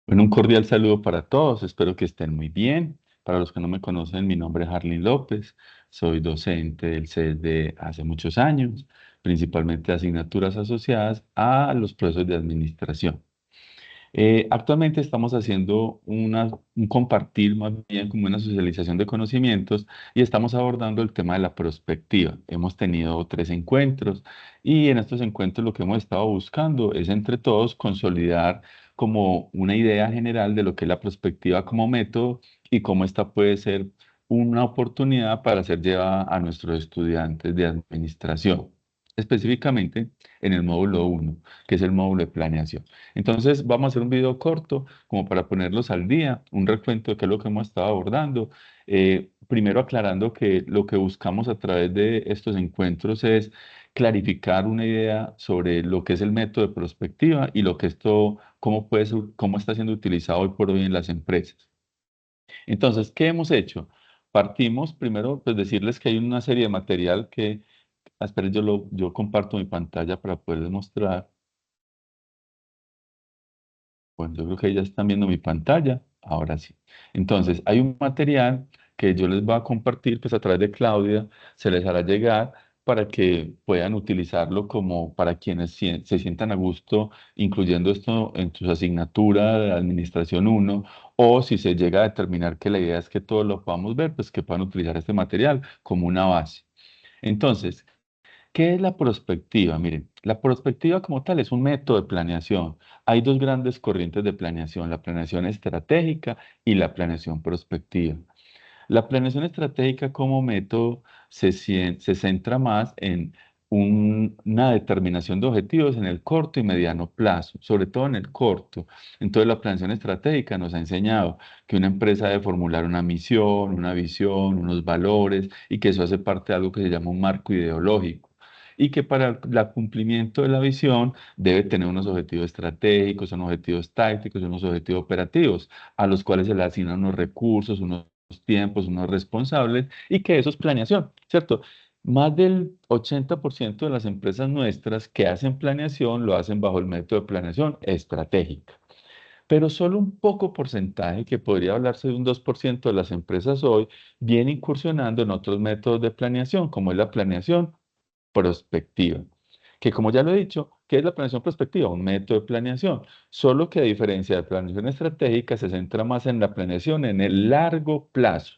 Bueno, un cordial saludo para todos, espero que estén muy bien. Para los que no me conocen, mi nombre es Harley López, soy docente del CES de hace muchos años, principalmente asignaturas asociadas a los procesos de administración. Actualmente estamos haciendo un compartir, más bien como una socialización de conocimientos, y estamos abordando el tema de la prospectiva. Hemos tenido 3 encuentros y en estos encuentros lo que hemos estado buscando es entre todos consolidar como una idea general de lo que es la prospectiva como método y cómo esta puede ser una oportunidad para ser llevada a nuestros estudiantes de administración, específicamente en el módulo uno, que es el módulo de planeación. Entonces, vamos a hacer un video corto como para ponerlos al día, un recuento de qué es lo que hemos estado abordando. Primero aclarando que lo que buscamos a través de estos encuentros es clarificar una idea sobre lo que es el método de prospectiva y lo que esto, cómo está siendo utilizado hoy por hoy en las empresas. Entonces, ¿qué hemos hecho? Partimos primero, pues decirles que hay una serie de material que, esperen, yo comparto mi pantalla para poderles mostrar. Bueno, yo creo que ya están viendo mi pantalla. Ahora sí. Entonces, hay un material que yo les voy a compartir, pues a través de Claudia, se les hará llegar para que puedan utilizarlo como para quienes se sientan a gusto, incluyendo esto en sus asignaturas de Administración uno, o si se llega a determinar que la idea es que todos lo podamos ver, pues que puedan utilizar este material como una base. Entonces, ¿qué es la prospectiva? Miren, la prospectiva como tal es un método de planeación. Hay dos grandes corrientes de planeación, la planeación estratégica y la planeación prospectiva. La planeación estratégica como método se centra más en una determinación de objetivos en el corto y mediano plazo, sobre todo en el corto. Entonces, la planeación estratégica nos ha enseñado que una empresa debe formular una misión, una visión, unos valores, y que eso hace parte de algo que se llama un marco ideológico. Y que para el cumplimiento de la visión debe tener unos objetivos estratégicos, unos objetivos tácticos, unos objetivos operativos, a los cuales se le asignan unos recursos, unos tiempos, unos responsables, y que eso es planeación, ¿cierto? Más del 80% de las empresas nuestras que hacen planeación lo hacen bajo el método de planeación estratégica. Pero solo un poco porcentaje, que podría hablarse de un 2% de las empresas hoy, viene incursionando en otros métodos de planeación, como es la planeación prospectiva. Que como ya lo he dicho, ¿qué es la planeación prospectiva? Un método de planeación, solo que a diferencia de planeación estratégica, se centra más en la planeación en el largo plazo.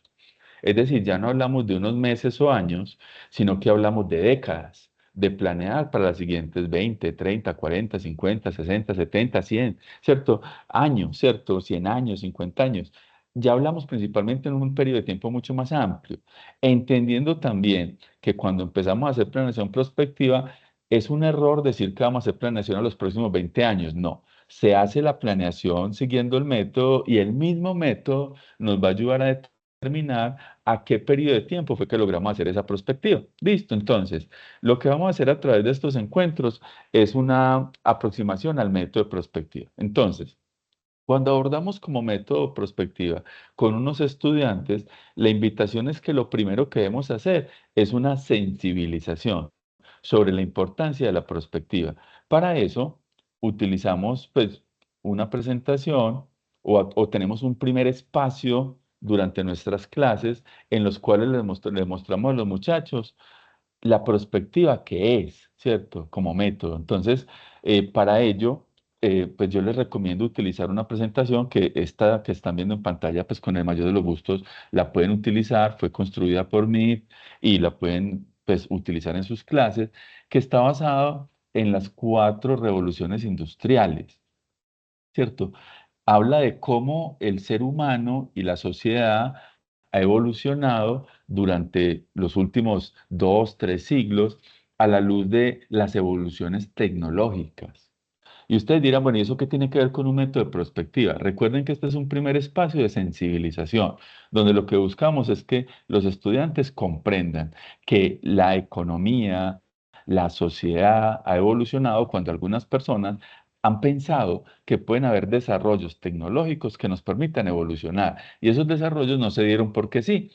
Es decir, ya no hablamos de unos meses o años, sino que hablamos de décadas, de planear para las siguientes 20, 30, 40, 50, 60, 70, 100, ¿cierto? Años, ¿cierto? 100 años, 50 años. Ya hablamos principalmente en un periodo de tiempo mucho más amplio, entendiendo también que cuando empezamos a hacer planeación prospectiva, es un error decir que vamos a hacer planeación a los próximos 20 años. No, se hace la planeación siguiendo el método, y el mismo método nos va a ayudar a determinar a qué periodo de tiempo fue que logramos hacer esa prospectiva. Listo, entonces, lo que vamos a hacer a través de estos encuentros es una aproximación al método de prospectiva. Entonces, cuando abordamos como método prospectiva con unos estudiantes, la invitación es que lo primero que debemos hacer es una sensibilización sobre la importancia de la prospectiva. Para eso, utilizamos pues una presentación, o tenemos un primer espacio durante nuestras clases en los cuales les mostramos a los muchachos la perspectiva que es, ¿cierto? Como método. Entonces, para ello, pues yo les recomiendo utilizar una presentación que esta que están viendo en pantalla, pues con el mayor de los gustos la pueden utilizar, fue construida por mí y la pueden pues utilizar en sus clases, que está basada en las 4 revoluciones industriales, ¿cierto? Habla de cómo el ser humano y la sociedad ha evolucionado durante los últimos 2, 3 siglos a la luz de las evoluciones tecnológicas. Y ustedes dirán, bueno, ¿y eso qué tiene que ver con un método de prospectiva? Recuerden que este es un primer espacio de sensibilización, donde lo que buscamos es que los estudiantes comprendan que la economía, la sociedad ha evolucionado cuando algunas personas han pensado que pueden haber desarrollos tecnológicos que nos permitan evolucionar. Y esos desarrollos no se dieron porque sí.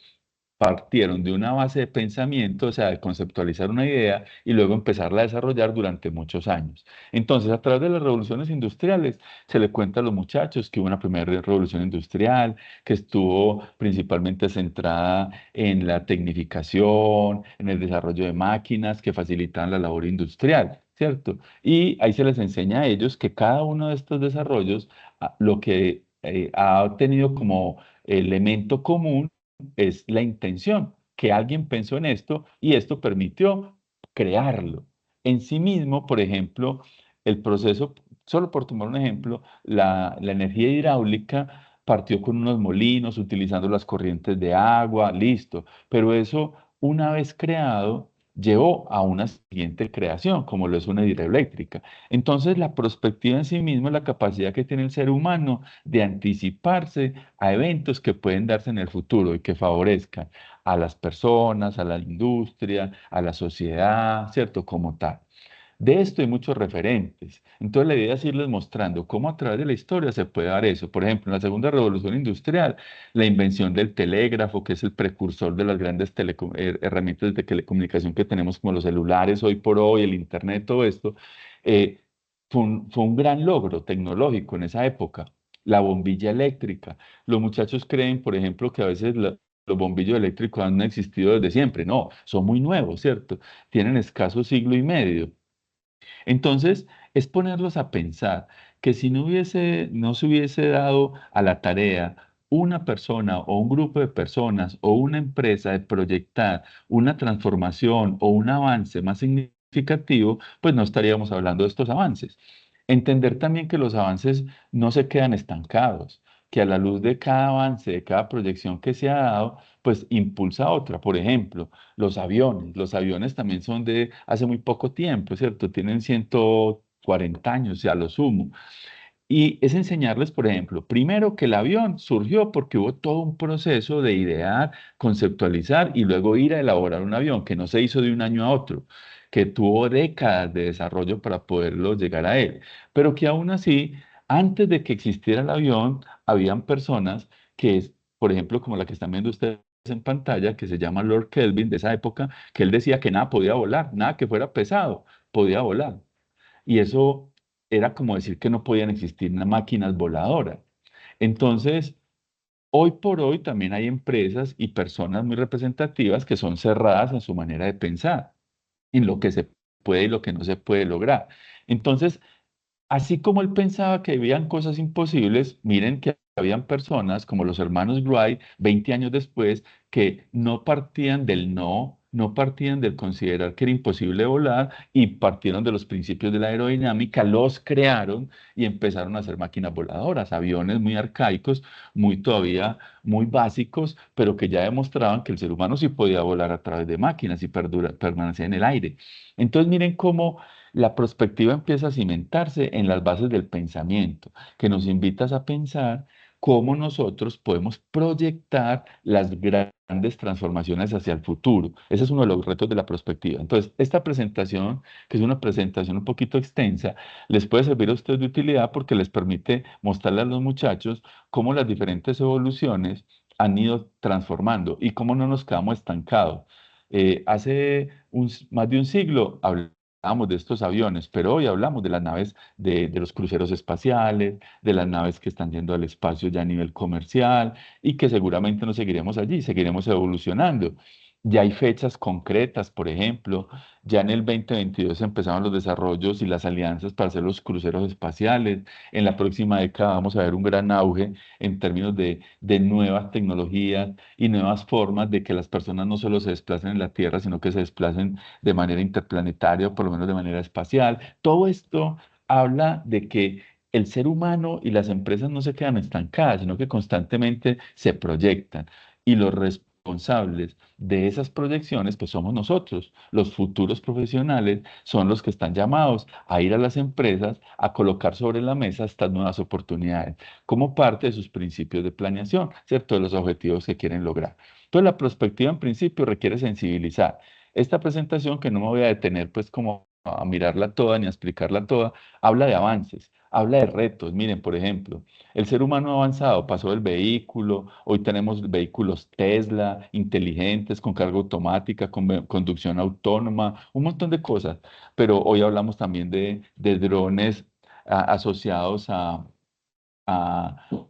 partieron de una base de pensamiento, o sea, de conceptualizar una idea y luego empezarla a desarrollar durante muchos años. Entonces, a través de las revoluciones industriales, se le cuenta a los muchachos que hubo una primera revolución industrial, que estuvo principalmente centrada en la tecnificación, en el desarrollo de máquinas que facilitan la labor industrial, ¿cierto? Y ahí se les enseña a ellos que cada uno de estos desarrollos, lo que ha tenido como elemento común es la intención, que alguien pensó en esto y esto permitió crearlo. En sí mismo, por ejemplo, el proceso, solo por tomar un ejemplo, la energía hidráulica partió con unos molinos utilizando las corrientes de agua, listo, pero eso una vez creado llevó a una siguiente creación, como lo es una hidroeléctrica. Entonces, la perspectiva en sí misma es la capacidad que tiene el ser humano de anticiparse a eventos que pueden darse en el futuro y que favorezcan a las personas, a la industria, a la sociedad, ¿cierto? Como tal. De esto hay muchos referentes. Entonces la idea es irles mostrando cómo a través de la historia se puede dar eso. Por ejemplo, en la segunda revolución industrial, la invención del telégrafo, que es el precursor de las grandes herramientas de telecomunicación que tenemos como los celulares hoy por hoy, el internet, todo esto, eh, fue un gran logro tecnológico en esa época. La bombilla eléctrica. Los muchachos creen, por ejemplo, que a veces los bombillos eléctricos han existido desde siempre. No, son muy nuevos, ¿cierto? Tienen escaso siglo y medio. Entonces, es ponerlos a pensar que si no se hubiese dado a la tarea una persona o un grupo de personas o una empresa de proyectar una transformación o un avance más significativo, pues no estaríamos hablando de estos avances. Entender también que los avances no se quedan estancados, que a la luz de cada avance, de cada proyección que se ha dado, pues impulsa otra. Por ejemplo, los aviones también son de hace muy poco tiempo, ¿cierto? Tienen 140 años, ya lo sumo. Y es enseñarles, por ejemplo, primero que el avión surgió porque hubo todo un proceso de idear, conceptualizar y luego ir a elaborar un avión que no se hizo de un año a otro, que tuvo décadas de desarrollo para poderlo llegar a él, pero que aún así, antes de que existiera el avión, habían personas por ejemplo, como la que están viendo ustedes en pantalla, que se llama Lord Kelvin de esa época, que él decía que nada podía volar, nada que fuera pesado podía volar. Y eso era como decir que no podían existir máquinas voladoras. Entonces, hoy por hoy también hay empresas y personas muy representativas que son cerradas en su manera de pensar, en lo que se puede y lo que no se puede lograr. Entonces, así como él pensaba que habían cosas imposibles, miren que habían personas como los hermanos Wright, 20 años después, que no partían del no, no partían del considerar que era imposible volar y partieron de los principios de la aerodinámica, los crearon y empezaron a hacer máquinas voladoras, aviones muy arcaicos, muy todavía muy básicos, pero que ya demostraban que el ser humano sí podía volar a través de máquinas y permanecer en el aire. Entonces miren cómo la perspectiva empieza a cimentarse en las bases del pensamiento, que nos invitas a pensar cómo nosotros podemos proyectar las grandes transformaciones hacia el futuro. Ese es uno de los retos de la perspectiva. Entonces, esta presentación, que es una presentación un poquito extensa, les puede servir a ustedes de utilidad porque les permite mostrarle a los muchachos cómo las diferentes evoluciones han ido transformando y cómo no nos quedamos estancados. Hace más de un siglo hablamos de estos aviones, pero hoy hablamos de las naves de los cruceros espaciales, de las naves que están yendo al espacio ya a nivel comercial y que seguramente no seguiremos allí, seguiremos evolucionando. Ya hay fechas concretas, por ejemplo, ya en el 2022 empezaron los desarrollos y las alianzas para hacer los cruceros espaciales. En la próxima década vamos a ver un gran auge en términos de nuevas tecnologías y nuevas formas de que las personas no solo se desplacen en la Tierra, sino que se desplacen de manera interplanetaria o por lo menos de manera espacial. Todo esto habla de que el ser humano y las empresas no se quedan estancadas, sino que constantemente se proyectan. Y los responsables de esas proyecciones, pues somos nosotros. Los futuros profesionales son los que están llamados a ir a las empresas a colocar sobre la mesa estas nuevas oportunidades como parte de sus principios de planeación, ¿cierto? De los objetivos que quieren lograr. Entonces, la perspectiva en principio requiere sensibilizar. Esta presentación, que no me voy a detener pues como a mirarla toda ni a explicarla toda, habla de avances, habla de retos. Miren, por ejemplo, el ser humano ha avanzado, pasó del vehículo, hoy tenemos vehículos Tesla, inteligentes, con carga automática, con conducción autónoma, un montón de cosas, pero hoy hablamos también de drones asociados a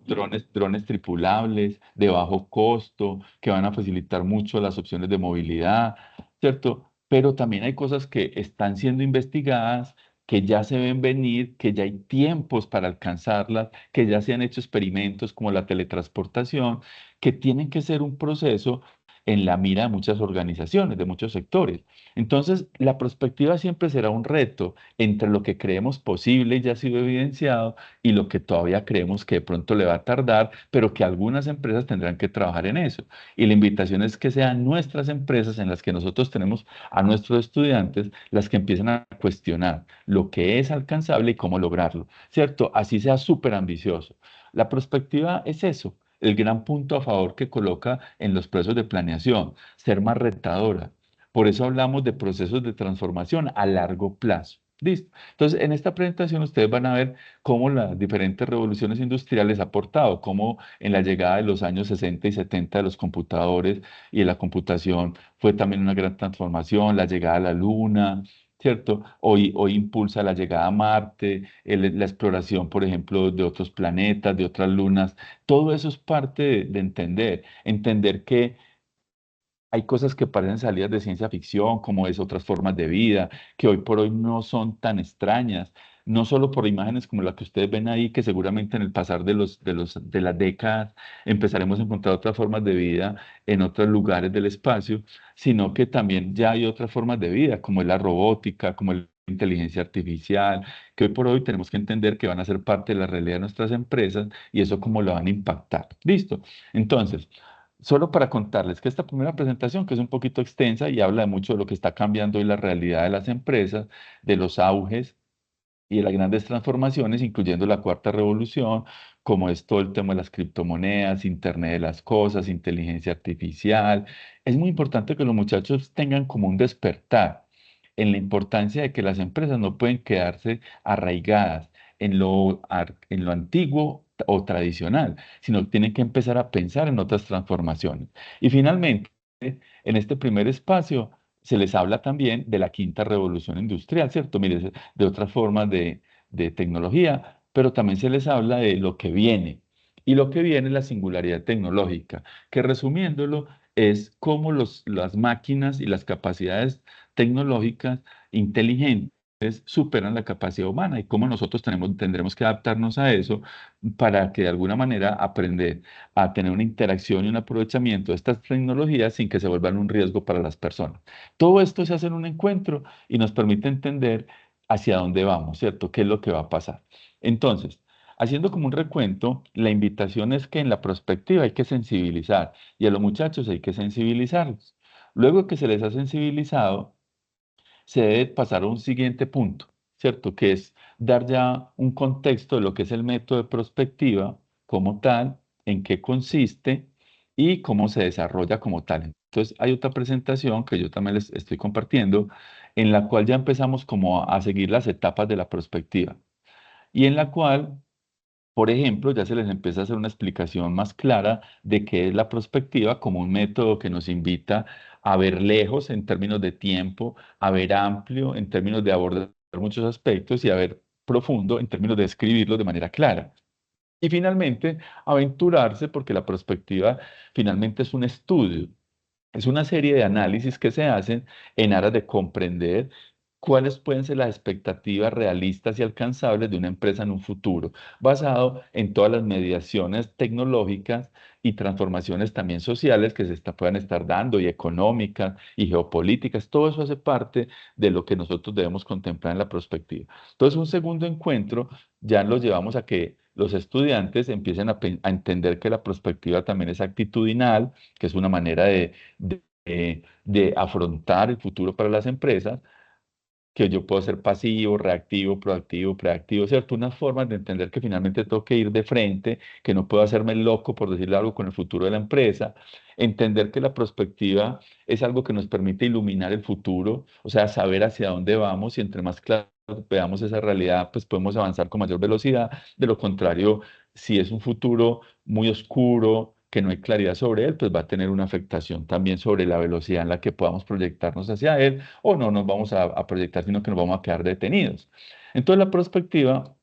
drones tripulables de bajo costo que van a facilitar mucho las opciones de movilidad, ¿cierto? Pero también hay cosas que están siendo investigadas, que ya se ven venir, que ya hay tiempos para alcanzarlas, que ya se han hecho experimentos como la teletransportación, que tienen que ser un proceso en la mira de muchas organizaciones, de muchos sectores. Entonces, la perspectiva siempre será un reto entre lo que creemos posible y ya ha sido evidenciado y lo que todavía creemos que de pronto le va a tardar, pero que algunas empresas tendrán que trabajar en eso. Y la invitación es que sean nuestras empresas en las que nosotros tenemos a nuestros estudiantes las que empiecen a cuestionar lo que es alcanzable y cómo lograrlo, ¿cierto? Así sea súper ambicioso. La perspectiva es eso. El gran punto a favor que coloca en los procesos de planeación, ser más retadora. Por eso hablamos de procesos de transformación a largo plazo. ¿Listo? Entonces, en esta presentación ustedes van a ver cómo las diferentes revoluciones industriales han aportado, cómo en la llegada de los años 60 y 70 de los computadores y de la computación fue también una gran transformación, la llegada a la Luna, ¿cierto? Hoy impulsa la llegada a Marte, la exploración, por ejemplo, de otros planetas, de otras lunas. Todo eso es parte de entender que hay cosas que parecen salidas de ciencia ficción, como es otras formas de vida, que hoy por hoy no son tan extrañas, no solo por imágenes como la que ustedes ven ahí, que seguramente en el pasar de las décadas empezaremos a encontrar otras formas de vida en otros lugares del espacio, sino que también ya hay otras formas de vida, como es la robótica, como es la inteligencia artificial, que hoy por hoy tenemos que entender que van a ser parte de la realidad de nuestras empresas y eso cómo lo van a impactar. ¿Listo? Entonces, solo para contarles que esta primera presentación, que es un poquito extensa y habla de mucho de lo que está cambiando hoy la realidad de las empresas, de los auges y de las grandes transformaciones, incluyendo la cuarta revolución, como es todo el tema de las criptomonedas, Internet de las cosas, inteligencia artificial. Es muy importante que los muchachos tengan como un despertar en la importancia de que las empresas no pueden quedarse arraigadas en lo antiguo o tradicional, sino que tienen que empezar a pensar en otras transformaciones. Y finalmente, en este primer espacio, se les habla también de la quinta revolución industrial, ¿cierto? Mire, de otras formas de tecnología, pero también se les habla de lo que viene. Y lo que viene es la singularidad tecnológica, que resumiéndolo es cómo las máquinas y las capacidades tecnológicas inteligentes superan la capacidad humana y cómo nosotros tendremos que adaptarnos a eso para que de alguna manera aprender a tener una interacción y un aprovechamiento de estas tecnologías sin que se vuelvan un riesgo para las personas. Todo esto se hace en un encuentro y nos permite entender hacia dónde vamos, ¿cierto? ¿Qué es lo que va a pasar? Entonces, haciendo como un recuento, la invitación es que en la prospectiva hay que sensibilizar y a los muchachos hay que sensibilizarlos. Luego que se les ha sensibilizado, se debe pasar a un siguiente punto, ¿cierto? Que es dar ya un contexto de lo que es el método de prospectiva como tal, en qué consiste y cómo se desarrolla como tal. Entonces, hay otra presentación que yo también les estoy compartiendo, en la cual ya empezamos como a seguir las etapas de la prospectiva y en la cual por ejemplo, ya se les empieza a hacer una explicación más clara de qué es la prospectiva como un método que nos invita a ver lejos en términos de tiempo, a ver amplio en términos de abordar muchos aspectos y a ver profundo en términos de escribirlos de manera clara. Y finalmente, aventurarse porque la prospectiva finalmente es un estudio. Es una serie de análisis que se hacen en aras de comprender cuáles pueden ser las expectativas realistas y alcanzables de una empresa en un futuro, basado en todas las mediaciones tecnológicas y transformaciones también sociales que puedan estar dando, y económicas y geopolíticas. Todo eso hace parte de lo que nosotros debemos contemplar en la perspectiva. Entonces, un segundo encuentro ya los llevamos a que los estudiantes empiecen a entender que la perspectiva también es actitudinal, que es una manera de afrontar el futuro para las empresas, que yo puedo ser pasivo, reactivo, proactivo, preactivo, ¿cierto? Unas formas de entender que finalmente tengo que ir de frente, que no puedo hacerme loco, por decirle algo, con el futuro de la empresa, entender que la prospectiva es algo que nos permite iluminar el futuro, o sea, saber hacia dónde vamos y entre más claro veamos esa realidad, pues podemos avanzar con mayor velocidad. De lo contrario, si es un futuro muy oscuro, que no hay claridad sobre él, pues va a tener una afectación también sobre la velocidad en la que podamos proyectarnos hacia él o no nos vamos a proyectar, sino que nos vamos a quedar detenidos. Entonces la perspectiva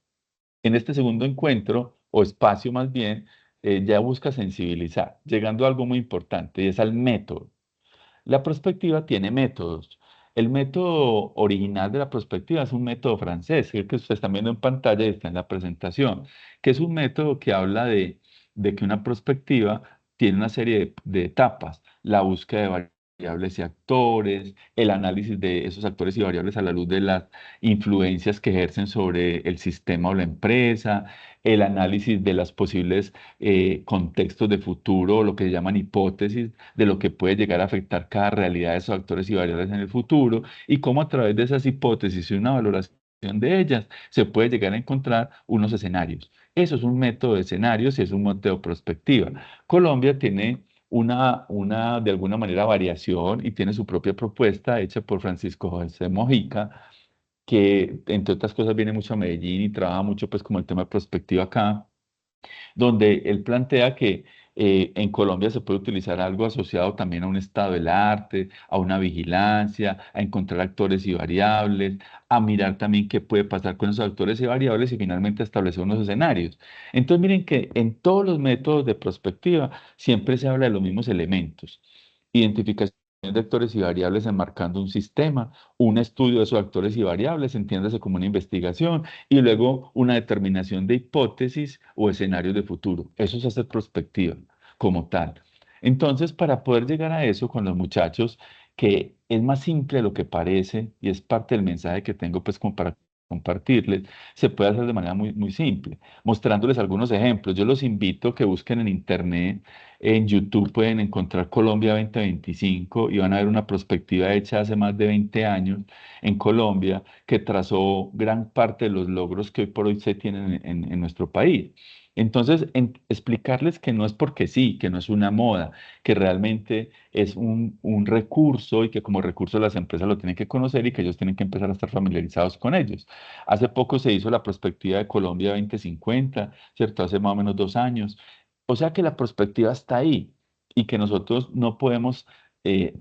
en este segundo encuentro, o espacio más bien, ya busca sensibilizar, llegando a algo muy importante y es al método. La prospectiva tiene métodos. El método original de la prospectiva es un método francés, el que ustedes están viendo en pantalla y está en la presentación, que es un método que habla de que una prospectiva tiene una serie de etapas, la búsqueda de variables y actores, el análisis de esos actores y variables a la luz de las influencias que ejercen sobre el sistema o la empresa, el análisis de las posibles contextos de futuro, o lo que se llaman hipótesis, de lo que puede llegar a afectar cada realidad de esos actores y variables en el futuro, y cómo a través de esas hipótesis y una valoración de ellas se puede llegar a encontrar unos escenarios. Eso es un método de escenarios y es un método de prospectiva. Colombia tiene de alguna manera, variación y tiene su propia propuesta hecha por Francisco José Mojica, que entre otras cosas viene mucho a Medellín y trabaja mucho pues como el tema de prospectiva acá, donde él plantea que en Colombia se puede utilizar algo asociado también a un estado del arte, a una vigilancia, a encontrar actores y variables, a mirar también qué puede pasar con esos actores y variables y finalmente establecer unos escenarios. Entonces miren que en todos los métodos de prospectiva siempre se habla de los mismos elementos. Identificación de actores y variables enmarcando un sistema, un estudio de esos actores y variables, entiéndase como una investigación, y luego una determinación de hipótesis o escenarios de futuro. Eso es hacer prospectiva como tal. Entonces, para poder llegar a eso con los muchachos, que es más simple de lo que parece y es parte del mensaje que tengo pues como para compartirles, se puede hacer de manera muy, muy simple, mostrándoles algunos ejemplos. Yo los invito a que busquen en internet, en YouTube pueden encontrar Colombia 2025 y van a ver una perspectiva hecha hace más de 20 años en Colombia que trazó gran parte de los logros que hoy por hoy se tienen en nuestro país. Entonces, explicarles que no es porque sí, que no es una moda, que realmente es un recurso y que como recurso las empresas lo tienen que conocer y que ellos tienen que empezar a estar familiarizados con ellos. Hace poco se hizo la perspectiva de Colombia 2050, ¿cierto? Hace más o menos 2 años. O sea que la perspectiva está ahí y que nosotros no podemos eh,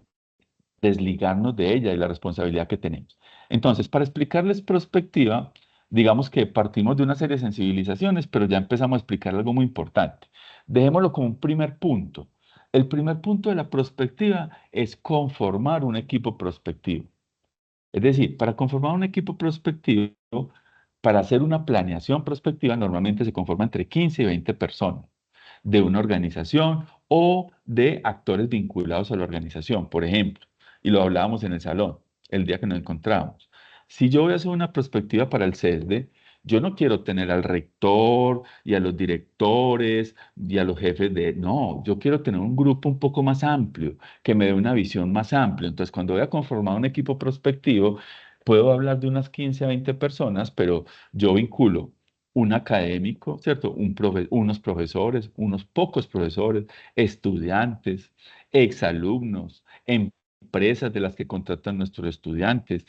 desligarnos de ella y la responsabilidad que tenemos. Entonces, para explicarles perspectiva, digamos que partimos de una serie de sensibilizaciones, pero ya empezamos a explicar algo muy importante. Dejémoslo como un primer punto. El primer punto de la perspectiva es conformar un equipo prospectivo. Es decir, para conformar un equipo prospectivo, para hacer una planeación prospectiva, normalmente se conforma entre 15 y 20 personas de una organización o de actores vinculados a la organización, por ejemplo, y lo hablábamos en el salón el día que nos encontramos. Si yo voy a hacer una perspectiva para el CESDE, yo no quiero tener al rector y a los directores y a los jefes de... No, yo quiero tener un grupo un poco más amplio, que me dé una visión más amplia. Entonces, cuando voy a conformar un equipo prospectivo, puedo hablar de unas 15 a 20 personas, pero yo vinculo un académico, ¿cierto? Unos profesores, unos pocos profesores, estudiantes, exalumnos, empresas de las que contratan nuestros estudiantes.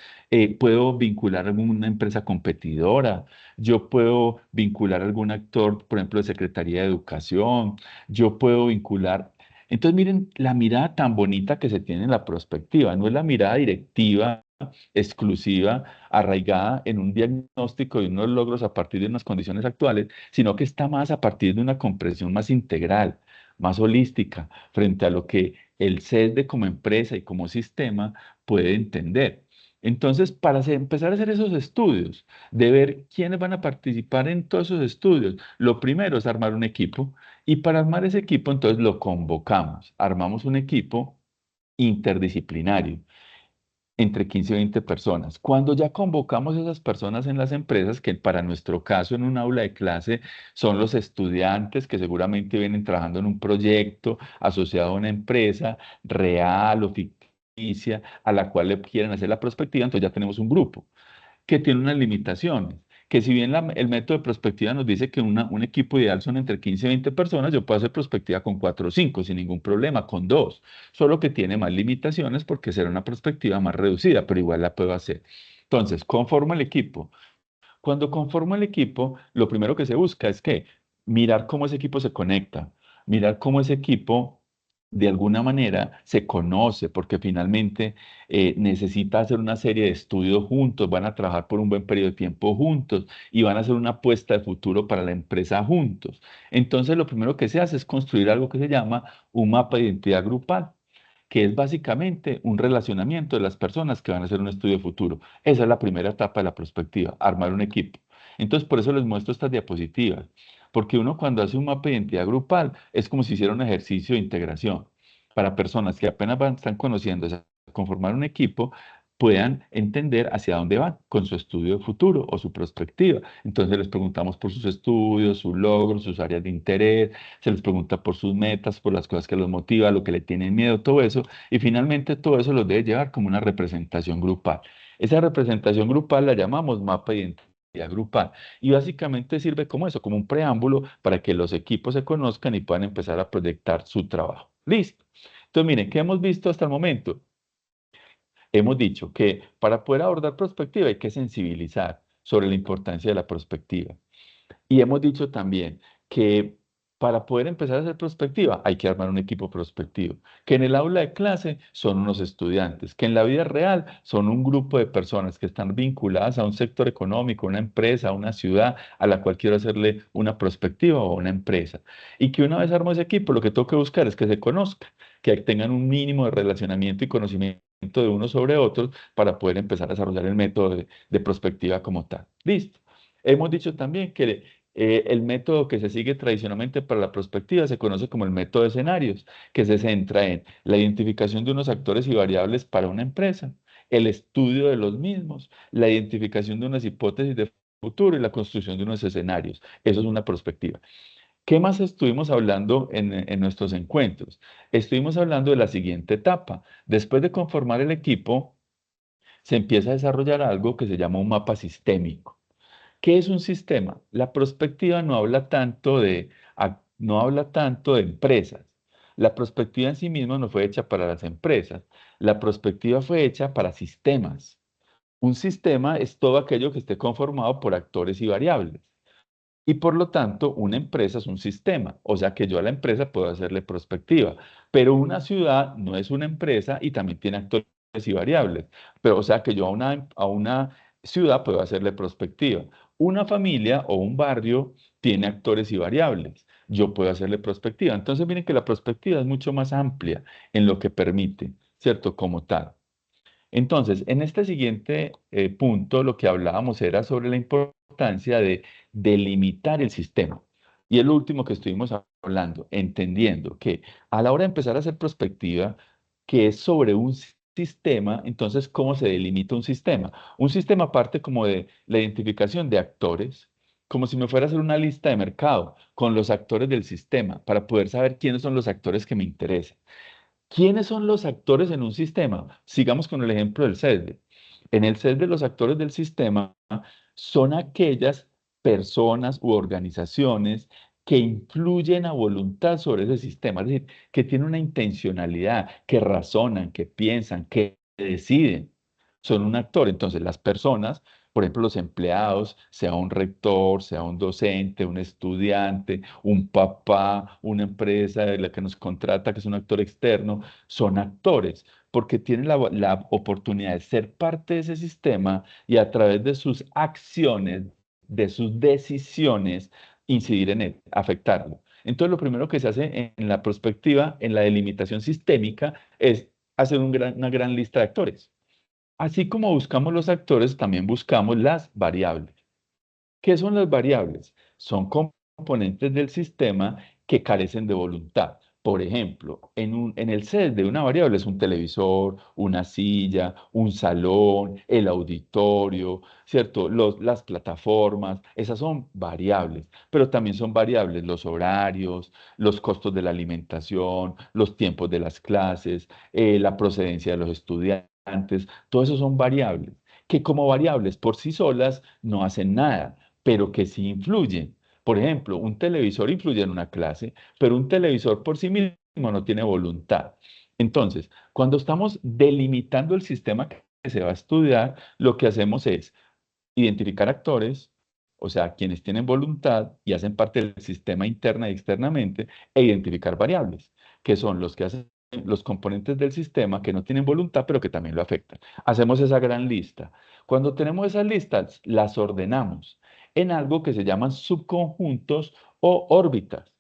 Puedo vincular alguna empresa competidora, yo puedo vincular algún actor, por ejemplo, de Secretaría de Educación, yo puedo vincular... Entonces, miren la mirada tan bonita que se tiene en la prospectiva, no es la mirada directiva exclusiva, arraigada en un diagnóstico y unos logros a partir de unas condiciones actuales, sino que está más a partir de una comprensión más integral, más holística, frente a lo que el CESDE como empresa y como sistema puede entender. Entonces, para empezar a hacer esos estudios, de ver quiénes van a participar en todos esos estudios, lo primero es armar un equipo y para armar ese equipo, entonces lo convocamos, armamos un equipo interdisciplinario entre 15 y 20 personas. Cuando ya convocamos a esas personas en las empresas, que para nuestro caso en un aula de clase son los estudiantes que seguramente vienen trabajando en un proyecto asociado a una empresa real o ficticia, inicia, a la cual le quieren hacer la prospectiva, entonces ya tenemos un grupo que tiene unas limitaciones. Que si bien el método de prospectiva nos dice que un equipo ideal son entre 15 y 20 personas, yo puedo hacer prospectiva con 4 o 5 sin ningún problema, con 2, solo que tiene más limitaciones porque será una prospectiva más reducida, pero igual la puedo hacer. Entonces, conformo el equipo. Cuando conformo el equipo, lo primero que se busca es que mirar cómo ese equipo se conecta, mirar cómo ese equipo de alguna manera se conoce, porque finalmente necesita hacer una serie de estudios juntos, van a trabajar por un buen periodo de tiempo juntos y van a hacer una apuesta de futuro para la empresa juntos. Entonces, lo primero que se hace es construir algo que se llama un mapa de identidad grupal, que es básicamente un relacionamiento de las personas que van a hacer un estudio futuro. Esa es la primera etapa de la prospectiva, armar un equipo. Entonces, por eso les muestro estas diapositivas, porque uno cuando hace un mapa de identidad grupal es como si hiciera un ejercicio de integración para personas que apenas están conociendo, conformar un equipo, puedan entender hacia dónde van con su estudio de futuro o su perspectiva. Entonces les preguntamos por sus estudios, sus logros, sus áreas de interés, se les pregunta por sus metas, por las cosas que los motiva, lo que le tienen miedo, todo eso, y finalmente todo eso los debe llevar como una representación grupal. Esa representación grupal la llamamos mapa de identidad grupal y básicamente sirve como eso, como un preámbulo para que los equipos se conozcan y puedan empezar a proyectar su trabajo. Listo. Entonces, miren, ¿qué hemos visto hasta el momento? Hemos dicho que para poder abordar prospectiva hay que sensibilizar sobre la importancia de la prospectiva. Y hemos dicho también que para poder empezar a hacer prospectiva hay que armar un equipo prospectivo, que en el aula de clase son unos estudiantes, que en la vida real son un grupo de personas que están vinculadas a un sector económico, una empresa, una ciudad a la cual quiero hacerle una prospectiva o una empresa. Y que una vez armo ese equipo, lo que tengo que buscar es que se conozcan, que tengan un mínimo de relacionamiento y conocimiento de unos sobre otros para poder empezar a desarrollar el método de prospectiva como tal. Listo. Hemos dicho también que el método que se sigue tradicionalmente para la prospectiva se conoce como el método de escenarios, que se centra en la identificación de unos actores y variables para una empresa, el estudio de los mismos, la identificación de unas hipótesis de futuro y la construcción de unos escenarios. Eso es una prospectiva. ¿Qué más estuvimos hablando en nuestros encuentros? Estuvimos hablando de la siguiente etapa. Después de conformar el equipo, se empieza a desarrollar algo que se llama un mapa sistémico. ¿Qué es un sistema? La prospectiva no habla tanto no habla tanto de empresas. La prospectiva en sí misma no fue hecha para las empresas. La prospectiva fue hecha para sistemas. Un sistema es todo aquello que esté conformado por actores y variables. Y por lo tanto, una empresa es un sistema, o sea que yo a la empresa puedo hacerle prospectiva, pero una ciudad no es una empresa y también tiene actores y variables, pero o sea que yo a una ciudad puedo hacerle prospectiva. Una familia o un barrio tiene actores y variables, yo puedo hacerle prospectiva. Entonces miren que la prospectiva es mucho más amplia en lo que permite, ¿cierto? Como tal. Entonces, en este siguiente punto, lo que hablábamos era sobre la importancia de delimitar el sistema. Y el último que estuvimos hablando, entendiendo que a la hora de empezar a hacer prospectiva, que es sobre un sistema, entonces, ¿cómo se delimita un sistema? Un sistema parte como de la identificación de actores, como si me fuera a hacer una lista de mercado con los actores del sistema, para poder saber quiénes son los actores que me interesan. ¿Quiénes son los actores en un sistema? Sigamos con el ejemplo del CESDE. En el CESDE, los actores del sistema son aquellas personas u organizaciones que influyen a voluntad sobre ese sistema, es decir, que tienen una intencionalidad, que razonan, que piensan, que deciden. Son un actor. Entonces, las personas, por ejemplo, los empleados, sea un rector, sea un docente, un estudiante, un papá, una empresa de la que nos contrata, que es un actor externo, son actores, porque tienen la oportunidad de ser parte de ese sistema y a través de sus acciones, de sus decisiones, incidir en él, afectarlo. Entonces, lo primero que se hace en la perspectiva, en la delimitación sistémica, es hacer una gran lista de actores. Así como buscamos los actores, también buscamos las variables. ¿Qué son las variables? Son componentes del sistema que carecen de voluntad. Por ejemplo, en el set de una variable es un televisor, una silla, un salón, el auditorio, ¿cierto? Las plataformas, esas son variables, pero también son variables los horarios, los costos de la alimentación, los tiempos de las clases, la procedencia de los estudiantes, todo eso son variables, que como variables por sí solas no hacen nada, pero que sí influyen. Por ejemplo, un televisor influye en una clase, pero un televisor por sí mismo no tiene voluntad. Entonces, cuando estamos delimitando el sistema que se va a estudiar, lo que hacemos es identificar actores, o sea, quienes tienen voluntad y hacen parte del sistema interna y externamente, e identificar variables, que son los que hacen los componentes del sistema que no tienen voluntad, pero que también lo afectan. Hacemos esa gran lista. Cuando tenemos esas listas, las ordenamos en algo que se llaman subconjuntos o órbitas.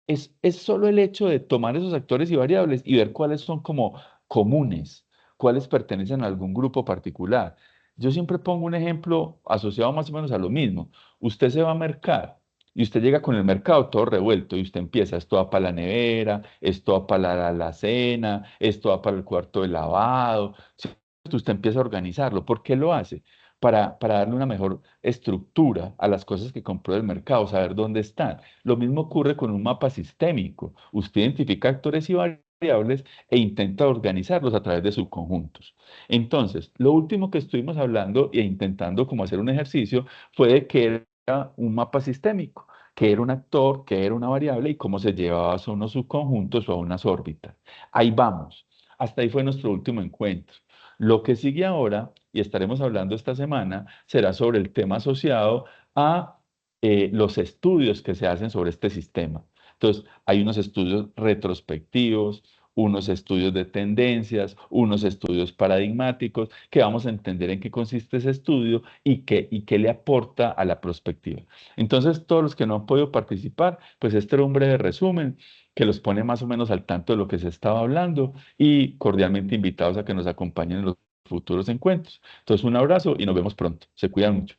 Es solo el hecho de tomar esos actores y variables y ver cuáles son como comunes, cuáles pertenecen a algún grupo particular. Yo siempre pongo un ejemplo asociado más o menos a lo mismo. Usted se va a mercar y usted llega con el mercado todo revuelto y usted empieza, esto va para la nevera, esto va para la alacena, esto va para el cuarto de lavado. ¿Cierto? Usted empieza a organizarlo. ¿Por qué lo hace? Para darle una mejor estructura a las cosas que compró del mercado, saber dónde están. Lo mismo ocurre con un mapa sistémico. Usted identifica actores y variables e intenta organizarlos a través de subconjuntos. Entonces, lo último que estuvimos hablando e intentando como hacer un ejercicio fue de que era un mapa sistémico, que era un actor, que era una variable y cómo se llevaba a unos subconjuntos o a unas órbitas. Ahí vamos. Hasta ahí fue nuestro último encuentro. Lo que sigue ahora, y estaremos hablando esta semana, será sobre el tema asociado a los estudios que se hacen sobre este sistema. Entonces, hay unos estudios retrospectivos, unos estudios de tendencias, unos estudios paradigmáticos, que vamos a entender en qué consiste ese estudio y qué le aporta a la perspectiva. Entonces, todos los que no han podido participar, pues este era un breve resumen que los pone más o menos al tanto de lo que se estaba hablando y cordialmente invitados a que nos acompañen en los futuros encuentros. Entonces, un abrazo y nos vemos pronto. Se cuidan mucho.